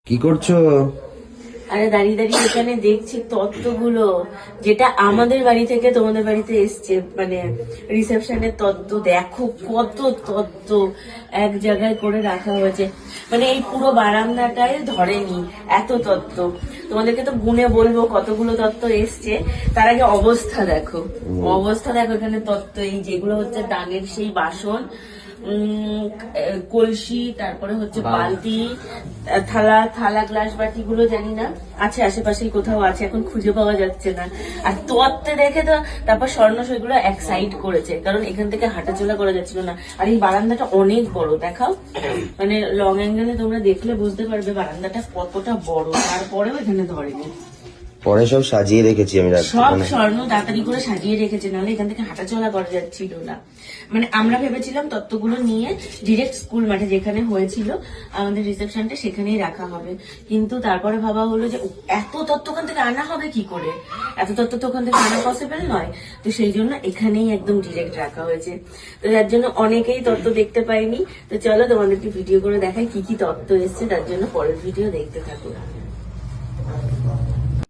কি করছো? আরে দাঁড়িয়ে দাঁড়িয়ে এখানে দেখছি তত্ত্বগুলো, যেটা আমাদের বাড়ি থেকে তোমাদের বাড়িতে এসছে, মানে রিসেপশনের তত্ত্ব। দেখো কত তত্ত্ব এক জায়গায় করে রাখা হয়েছে, মানে এই পুরো বারান্দাটায় ধরেনি এত তত্ত্ব। তোমাদেরকে তো গুনে বলবো কতগুলো তত্ত্ব এসছে, তার আগে অবস্থা দেখো। অবস্থা দেখো এখানে তত্ত্ব, এই যেগুলো হচ্ছে দানের সেই বাসন, কলসি, তারপরে হচ্ছে বালতি, থালা থালা গ্লাস বাটি গুলো জানি না আছে, আশেপাশেই কোথাও আছে, এখন খুঁজে পাওয়া যাচ্ছে না। আর তত্ত্বে দেখে তো তারপর স্বর্ণ সেগুলো এক সাইড করেছে, কারণ এখান থেকে হাঁটাচলা করা যাচ্ছিল না। আর এই বারান্দাটা অনেক বড়, দেখাও, মানে লং অ্যাঙ্গেলে তোমরা দেখলে বুঝতে পারবে বারান্দাটা কতটা বড়। তারপরেও এখানে ধরেনি। পরে সব সাজিয়ে রেখেছি আমি সব স্বর্ণ তাড়াতাড়ি করে সাজিয়ে রেখেছে, নাহলে এখান থেকে হাঁটাচলা করা যাচ্ছিল না। মানে আমরা ভেবেছিলাম তত্ত্বগুলো নিয়ে ডিরেক্ট স্কুল মাঠে যেখানে হয়েছিল আমাদের রিসেপশনটা সেখানেই রাখা হবে, কিন্তু তারপরে ভাবা হলো যে এত তত্ত্ব ওখান থেকে আনা হবে কি করে, এত তত্ত্ব তো ওখান থেকে আনা পসিবল নয়। তো সেই জন্য এখানেই একদম ডিরেক্ট রাখা হয়েছে। তো যার জন্য অনেকেই তত্ত্ব দেখতে পাইনি। তো চলো তোমাদেরকে ভিডিও করে দেখাই কি কি তত্ত্ব এসছে, তার জন্য পরের ভিডিও দেখতে থাকো।